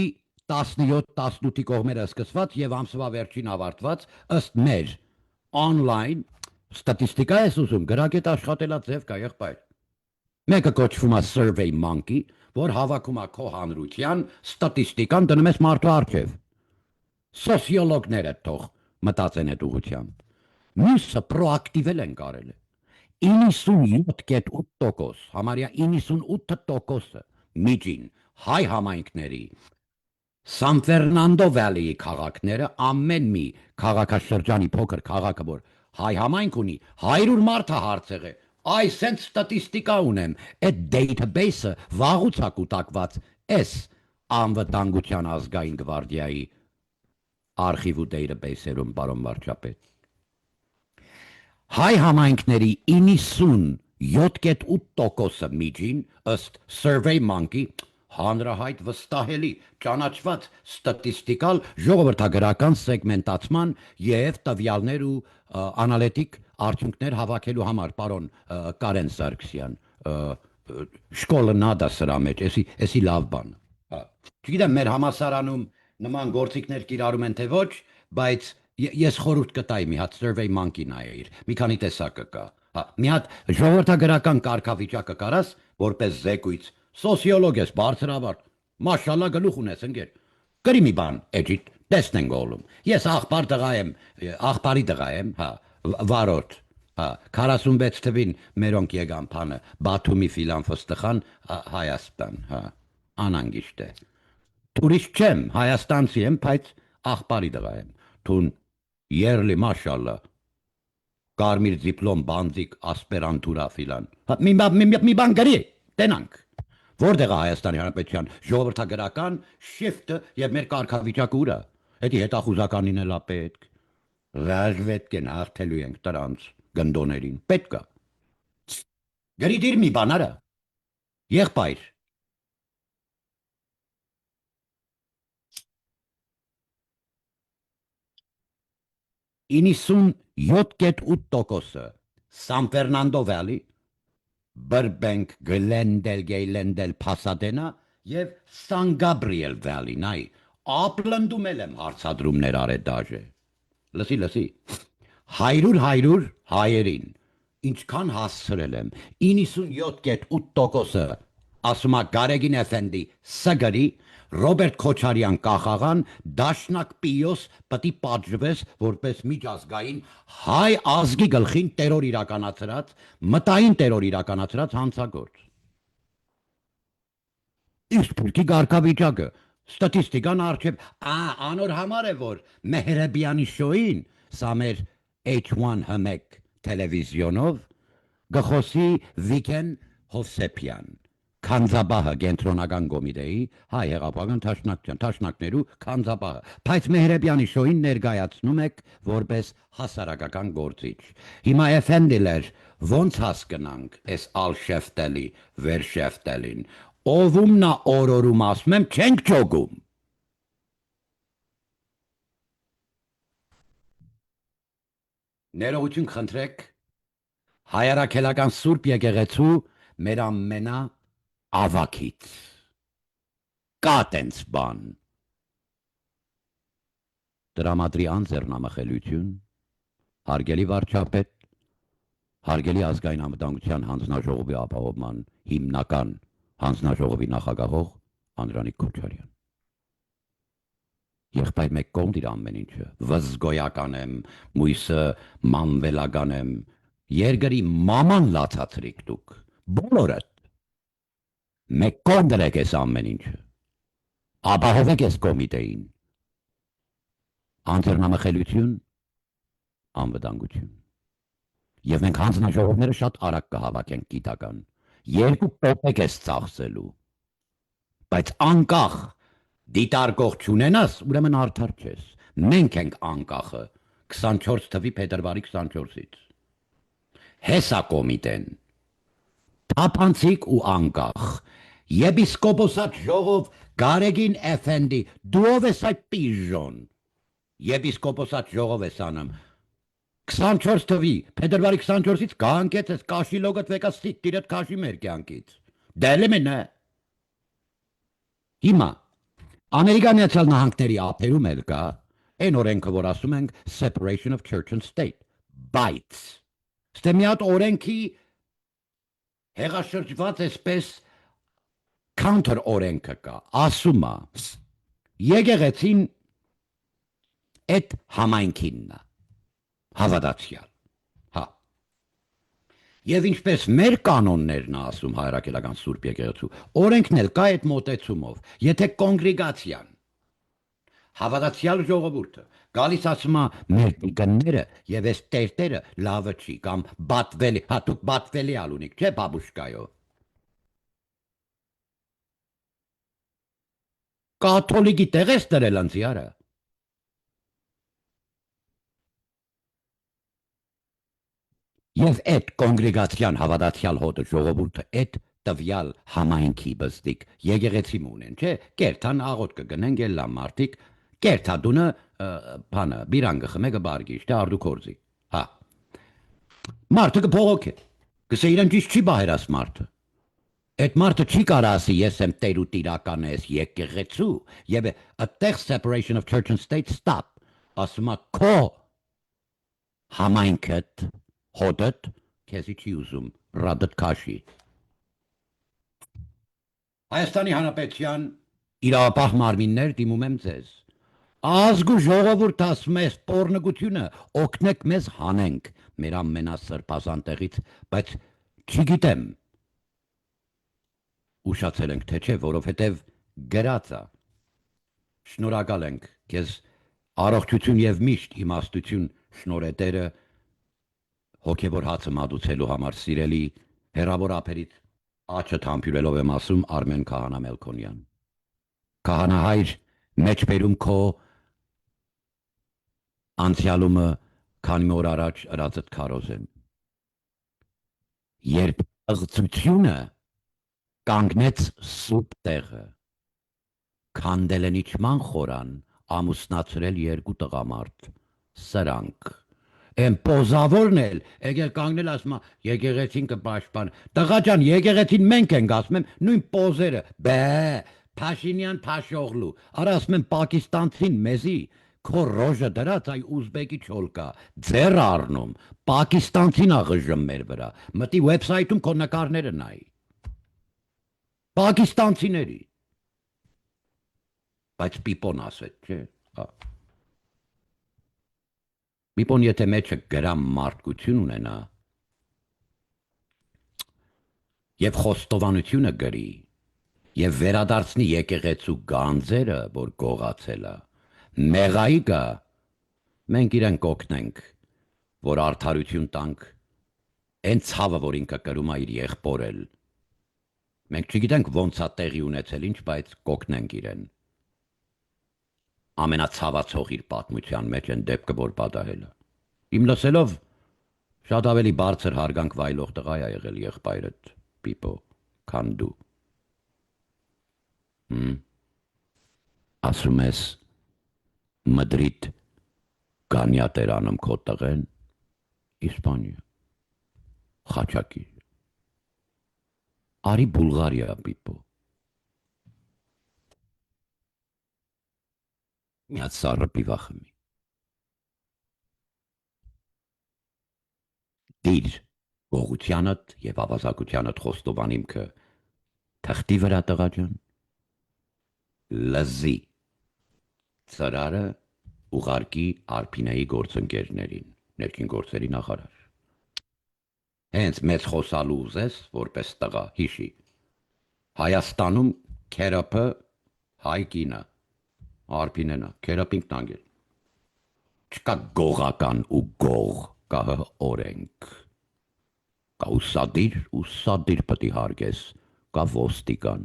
17-18-ի կողմերը սկսված եւ ամսվա վերջին ավարտված ըստ մեր on-line ստատիստիկա ես ուզում, գրագետ աշխատելաձև կա եղբայր։ Մեկը կոչվում է Survey Monkey, որ հավաքում է քո հանրության ստատիստիկան դնում ես մարդու առջև։ Սոցիոլոգները թող մտածեն այդ ուղղությամբ։ Մյուսը պրոակտիվել են կարել է։ 97.8%, համարյա 98%-ը միջին հայ համայնքների San Fernando Valley-ի քաղաքները ամեն մի քաղաքաշրջանի փոքր քաղաքը, որ հայ համայնք ունի, 100 մարդը հարցեղ է։ Այ սենց ստատիստիկա ունեմ, այդ database-ը վաղուց է կուտակված, էս անվտանգության ազգային գվարդիայի արխիվ ու database-երում, պարոն վարչապետ։ հայ համայնքների 97.8%-ը միջին ըստ Survey Monkey հանրահայտ վստահելի ճանաչված ստատիստիկալ ժողովրդագրական սեգմենտացման եւ տվյալներ ու անալիտիկ արդյունքներ հավաքելու համար պարոն Կարեն Սարգսյան շկոլը նադա սրա մեջ էսի լավ բան չգիտեմ մեր համասարանում նման գործիքներ կիրառում են թե ոչ բայց ես խորհուրդ կտայի մի հատ survey monkey նայիր մի քանի տեսակը կա մի հատ ժողովրդագրական կարգավիճակը կարաս որպես զեկույց սոցիոլոգ ես բարձրաբար մաշալլա գլուխ ունես ընկեր գրի մի բան էջիտ տեսնենք գոլում ես աղբարի տղա եմ վարորդ 46 թվին մերոնք եկան փանը Բաթումի Ֆիլանֆոստխան Հայաստան անանգիշտ է տուրիստ չեմ հայաստանցի եմ բայց աղբարի տղա եմ թուն երլի մաշալլա կարմիր դիպլոմ բանձիկ ասպերանտուրա ֆիլան մի բան գրի տենանք որտեղ է Հայաստանի Հանրապետության ժողովրդագրական շիֆտը եւ մեր կարգավիճակը ուրա Էդի հետախուզականին էլ է պետք Ռաժվետք են հաղթելու ենք տրանց գնդոներին պետք է գրի դիր մի բան արա եղբայր 97.8%-ը San Fernando Valley, Burbank, Glendale, Gaylendale, Pasadena եւ San Gabriel Valley, նայ, Ապլնդում էլ եմ հարցադրումներ արել դաժե։ Լսի, 100 հայերին, ինչքան հասցրել եմ, 97.8%-ը ասում է Գարեգին Էֆենդի սգրի Ռոբերտ Քոչարյան կախաղան դաշնակ պիոս պտի պատժվես որպես միջազգային հայ ազգի գլխին տերոր իրականացրած մտային տերոր իրականացրած հանցագործ Իսկ փրկի գարկավիճակը ստատիստիկան արժև անոր համար է որ Մեհրեբյանի շոին սա մեր H1 հմեկ տելևիզիոնով գխոսի Վիկեն Հովսեփյան Քանձաբահը կենտրոնական կոմիտեի հայ հեղափոխական թաշնակներու քանձաբահը բայց Մեհրեբյանի շոին ներկայացնում եք որպես հասարակական գործիչ հիմա Էֆենդիլեր ոնց հասկնանք այս ալշեֆտելի վերշեֆտելին ովում նա օրորում ասում եմ չենք ճոգում ներողություն խնդրեք հայարակելական սուրբ եկեղեցու մեր ամենա ավակից կա տենց բան տրամադրի անձեռնամխելություն հարգելի վարչապետ հարգելի ազգային անվտանգության հանձնաժողովի ապահովման հիմնական հանձնաժողովի նախագահող Անդրանիկ Քոչարյան եղբայր մեկ կողմ դիր ամեն ինչը վզգոյական եմ մույսը մանվելական եմ երկրի մաման լացացրիք դուք բոլորդ մեկ կողմ դրեք ես ամեն ինչը ապահովեք ես կոմիտեին անձեռնամխելություն անվտանգություն եւ մենք հանձնաժողովները շատ արագ կհավաքենք գիտական երկու կոպեկ ես ծախսելու բայց անկախ դիտարկող չունենաս ուրեմն արդար չես մենք ենք անկախը 24 թվի փետրվարի 24-ից հեսա կոմիտեն թափանցիկ ու անկախ Եպիսկոպոսատ ժողով Գարեգին Էֆենդի դու ով ես այդ պիժոն Եպիսկոպոսատ ժողով ես անում 24 թվի փետրվարի 24-ից կհանկեց ես կաշի լոգոտ վեկա ստիրդ կաշի մեր կյանքից դելը մենը հիմա Ամերիկա Միացյալ Նահանգների ափերում էլ կա այն օրենքը որ ասում ենք separation of church and state բայց ստե մի հատ օրենքի հեղաշրջված էսպես counter օրենքը կա ասում է եկեղեցին այդ համայնքինն է հավատացյալ Եվ ինչպես մեր կանոններն ասում հայրաքելական Սուրբ եկեղեցու, օրենքն էլ կա այդ մոտեցումով, եթե կոնգրեգացիան, հավատացյալ ժողովուրդը, գալիս ասում է մեր դիգնները եւ այս տերտերը լավը չի կամ բատվելի, դուք բատվելի ալունիք, չէ բաբուշկայով։ Կաթոլիկի տեղ ես դրել անցիարը։ Եվ այդ կոնգրեգացիան հավատացյալ հոտը ժողովուրդը այդ տվյալ համայնքի բստիկ եկեղեցի մունեն, չէ, կերթան աղոտ կգնեն գելլա մարդիկ, կերթադունը բանը բիրանգը խմեգը բարգիշ, դա արդու կորզի, հա, մարդը կփողոք է, կսե իրեն ճիշտ չի բահերաս մարդը, այդ մարդը չի կարա ասի ես եմ տեր ու տիրական ես եկեղեցու, և այդտեղ separation of church and state stop, ասում է քո համայնքդ, հոտդ, քեզի չի ուզում, ռադդ քաշի։ Հայաստանի Հանրապետության իրավապահ մարմիններ դիմում եմ ձեզ։ Ազգ ու ժողովուրդ ասում ես պոռնկությունը, օգնեք մեզ հանենք մեր ամենասրբազան տեղից, բայց չգիտեմ։ Ուշացել ենք, թե չէ, որովհետև գրած է։ Շնորհակալ ենք քեզ առողջություն եւ միշտ իմաստություն շնորհետերը հոգևոր հացը մատուցելու համար սիրելի հերավոր ափերից աչը թամփյուրելով եմ ասում Արմեն Քահանա Մելքոնյան։ Քահանահայր մեջբերում քո անցյալումը քանի օր առաջ ըրածդ քարոզեմ։ Երբ ըղծությունը կանգնեց սուպ տեղը, քանդել են իջման խորան, ամուսնացրել երկու տղամարդ, սրանք։ Եմ պոզավորն էլ, եկել կանգնել ասում է, եկեղեցին կպաշտպան, տղա ջան, եկեղեցին մենք ենք ասում եմ, նույն պոզերը, Փաշինյան Փաշօղլու, արա ասում եմ պակիստանցին մեզի, քո ռոժը դրած այ ուզբեկի չոլկա, ձեռ առնում, պակիստանցին աղժում մեր վրա, մտի վեբսայթում քո նկարները նայի, պակիստանցիների, բայց պիպոն ասեց, չէ, Պիպոն եթե մեջը գրամ մարդկություն ունենա և խոստովանությունը գրի և վերադարձնի եկեղեցու գանձերը, որ գողացել է, մեղայի գա, մենք իրեն կօգնենք, որ արդարություն տանք, այն ցավը, որ ինքը կրում է իր եղբորել, մենք չգիտենք ոնց է տեղի ունեցել ինչ, բայց կօգնենք իրեն, ամենացավացող իր պատմության մեջ են դեպքը, որ պատահել է։ Իմ լսելով շատ ավելի բարձր հարգանք վայելող տղա է եղել եղբայրդ, Պիպո, քան դու։ Ասում ես Մդրիդ Գանյատ էր անում քո տղեն, Իսպանիա, Խաչակիր, արի Բուլղարիա, Պիպո։ Միած սառը պիվախմի։ Դիր գողությանդ և ավազակությանդ խոստովանիմքը թղթի վրա տղա ջան, լզի ծրարը ուղարկի Արփինեի գործընկերներին, ներքին գործերի նախարար։ Հենց մեծ խոսալու ուզես, որպես տղա, հիշի, Հայաստանում քերապը հայ կինը, Արփինենա, քերապինք տանգել։ Չկա գողական ու գող, կա օրենք։ Կա ուսադիր պտի հարգես, կա ոստիկան,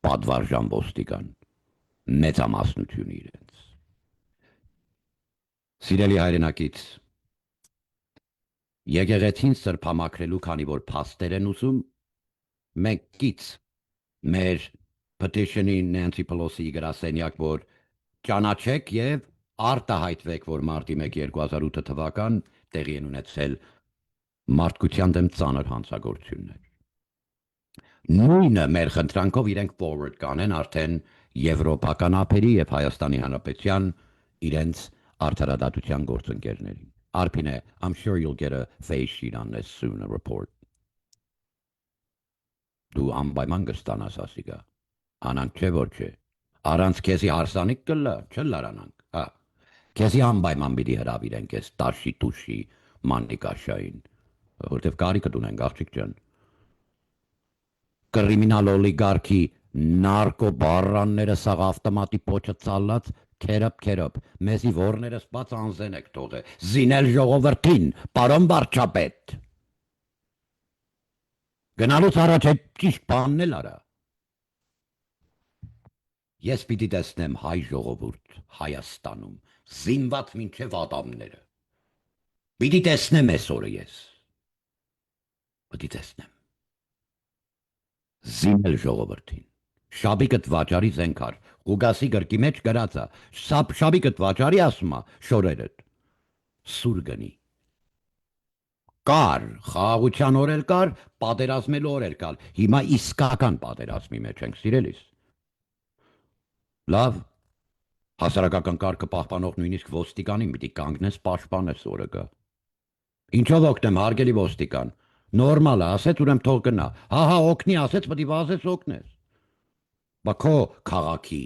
պատվարժան ոստիկան, մեծամասնություն իրենց։ Սիրելի հայրենակից, եկեղեցին սրբամաքրելու, քանի որ փաստեր են ուզում, մենք կից մեր petition-ի Նենսի Պելոսիի գրասենյակ, որ ճանաչեք և արտահայտվեք, որ մարտի 1-2008 թվական տեղի են ունեցել մարդկության դեմ ծանր հանցագործություններ։ Նույնը մեր խնդրանքով իրենք forward կանեն արդեն եվրոպական ափերի և Հայաստանի Հանրապետության իրենց արդարադատության գործընկերներին։ Arpine, I'm sure you'll get a face sheet on this soon, a report. Դու անպայման կստանաս ասիկա, անանք չէ որ չէ, առանց քեզի հարսանիք կլա, չլարանանք, հա, քեզի անպայման պիտի հրավիրենք ես տաշի տուշի մաննիկաշային, որտև կարիքը դունենք աղջիկ ջան, կրիմինալ օլիգարքի նարկո բարրանները սաղ ավտոմատի պոչը ծալած, քերապ, մեզի որները սպած անզեն եք թողե, զինել ժողովրդին, պարոն վարչապետ, գնալուց առաջ այդ ճիշտ բանն էլ արա։ Ես պիտի տեսնեմ հայ ժողովուրդ Հայաստանում, զինված մինչև ադամները։ Պիտի տեսնեմ այս օրը ես։ Պիտի տեսնեմ։ Զինել ժողովրդին։ Շաբիկդ վաճարի զենքար, ուգասի գրկի մեջ գրածա, շաբիկդ վաճարի ասումա, շորերդ։ Սուր գնի։ Կար, խաղաղության օրեր կար, պատերազմելու օրեր կար, հիմա իսկական պատերազմի մեջ ենք, սիրելիս։ Լավ, հասարակական կարգը պահպանող նույնիսկ ոստիկանին պիտի կանգնես պաշտպանես օրը գա։ Ինչով օգնեմ, հարգելի ոստիկան, նորմալ է, ասեց ուրեմն թող գնա, հա օգնի, ասեց պիտի վազես օգնես։ Բա քո քաղաքի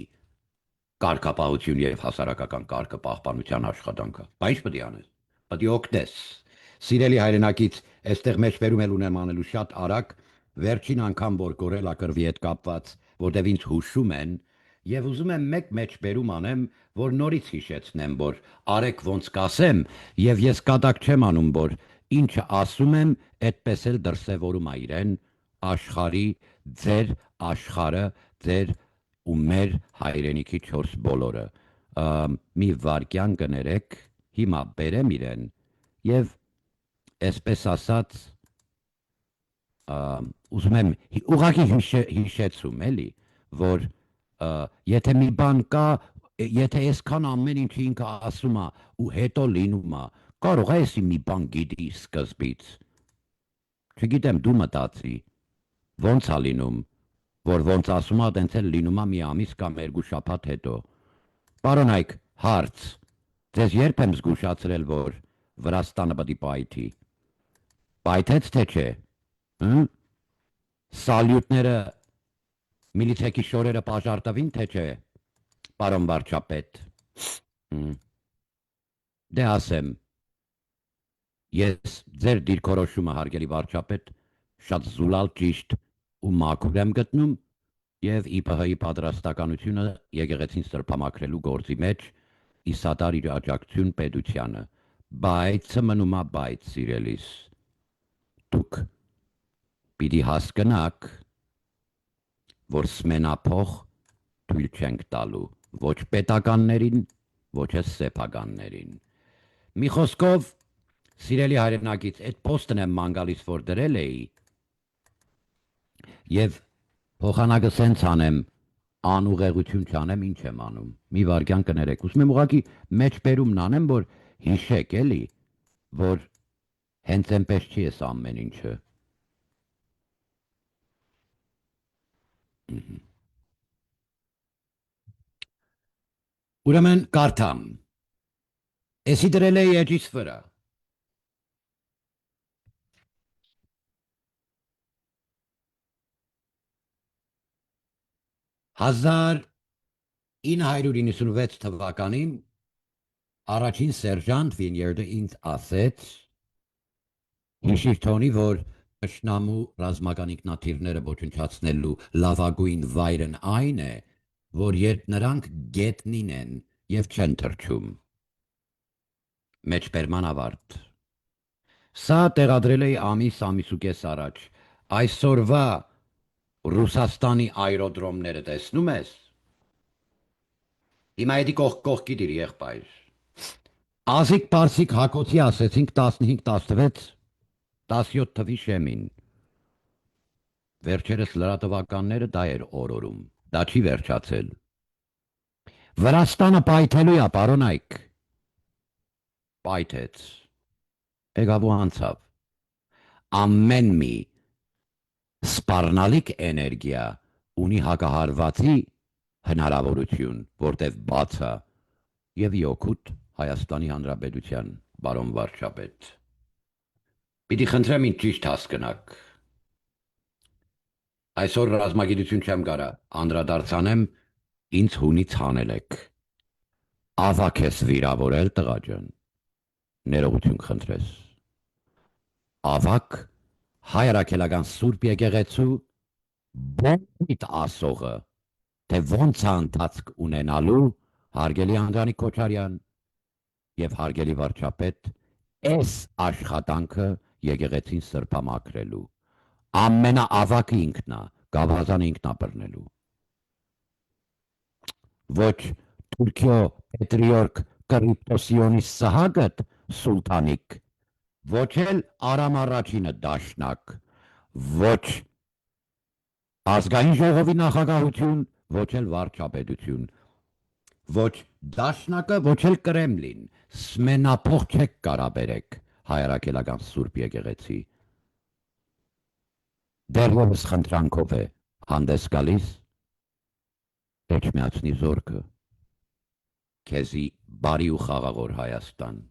կարգապահություն եւ հասարակական կարգը պահպանության աշխատանքը, բա ինչ պիտի անես, պիտի օգնես։ Սիրելի հայրենակից, այստեղ մեջբերում էլ ունեմ անելու շատ արագ, վերջին անգամ որ գորելա կրվի հետ կապված, որտեվ ինձ հուշում են, եւ ուզում եմ մեկ մեջբերում անեմ, որ նորից հիշեցնեմ, որ արեք ոնց կասեմ, եւ ես կատակ չեմ անում, որ ինչը ասում եմ, այդպես էլ դրսևորում ա իրեն, աշխարհի, ձեր աշխարհը, ձեր ու մեր հայրենիքի 4 բոլորը։ Մի վարքյան կներեք, հիմա բերեմ իրեն եւ այսպես ասած ուզում եմ ուղղակի հիշեցում էլի, որ եթե մի բան կա, եթե այսքան ամեն ինչ ինքը ասում ա ու հետո լինում ա, կարող է էսի մի բան գիտի սկզբից։ Չգիտեմ, դու մտածի, ոնց ա լինում, որ ոնց ասում ա, տենց էլ լինում ա մի ամիս կամ 2 շաբաթ հետո։ Պարոն Այք, հարց, ձեզ երբ եմ զգուշացրել, որ Վրաստանը պիտի պայթի։ Պայթեց թե չէ։ Սալյուտները միլիցեքի շորերը պաժարտվին թե չէ, պարոն վարչապետ։ Դե ասեմ, ես ձեր դիրքորոշումը, հարգելի վարչապետ, շատ զուլալ ճիշտ ու մաքուր եմ գտնում եւ ԻՊՀ-ի պատրաստականությունը եկեղեցին սրբամաքրելու գործի մեջ իսատար իր աջակցություն պետությանը, բայց մնում ա բայց, սիրելիս, դուք պիտի հասկնաք, որ սմենափող թույլ չենք տալու ոչ պետականներին, ոչ սեփականներին։ Մի խոսքով, սիրելի հայրենակից, այդ պոստն եմ ման գալիս, որ դրել էի, եւ փոխանակը սենց անեմ, անուղեղություն չանեմ, ինչ եմ անում։ Մի վարքյան կներեք, ուզում եմ ուղղակի մեջբերումն անեմ, որ հիշեք էլի, որ հենց այնպես չի էս ամեն ինչը։ Ուրեմն կարդամ, էսի դրել էի էջիս վրա։ Հազար 996 թվականին առաջին սերժանտ Վինյերդը ինձ ասեց, հիշիր թոնի, որ ըշնամու ռազմական ինքնաթիռները ոչնչացնելու լավագույն վայրն այն է, որ երբ նրանք գետնին են եւ չեն թռչում։ Մեջբերման ավարտ։ Սա տեղադրել էի ամիսուկես առաջ, այսօրվա Ռուսաստանի այրոդրոմները տեսնում ես։ Հիմա էդի կողքի դիր եղբայր։ Ազիկ Պարսիկ Հակոցի ասեցինք 15-16 17 թվի շեմին։ Վերջերս լրատվականները դա էր օրորում, դա չի վերջացել։ Վրաստանը պայթելու է, պարոն Այք։ Պայթեց։ Եկավ ու անցավ։ Ամեն մի սպառնալիք էներգիա ունի հակահարվածի հնարավորություն, որտև բաց է եւ իօգուտ Հայաստանի Հանրապետության, բարոն վարչապետ։ Պիտի խնդրեմ ինձ ճիշտ հասկնաք։ Այսօր ռազմագիտություն չեմ կարա, անդրադարձանեմ, ինձ հունից հանել եք։ Ավակ ես վիրավորել, տղա ջան, ներողություն խնդրես։ Ավակ հայրաքելական Սուրբ եկեղեցու բոմիտ ասողը, թե ոնց է ընթացք ունենալու, հարգելի Անդրանիկ Քոչարյան եւ հարգելի վարչապետ, այս աշխատանքը եկեղեցին սրբամաքրելու, ամենաավակը ինքնա, գավազանը ինքնա բռնելու։ Ոչ Թուրքիո Պետրիորք Կրիպտոսիոնի Սահագտ Սուլտանիկ, ոչ էլ Արամ առաջինը դաշնակ, Ոչ ազգային ժողովի նախագահություն, ոչ էլ վարչապետություն, ոչ դաշնակը, ոչ էլ Կրեմլին, սմենափող չեք կարաբերեք հայրաքելական Սուրբ եկեղեցի։ Դեռևս խնդրանքով է հանդես գալիս, էջմիածնի զորքը, քեզի բարի ու խաղաղոր Հայաստան։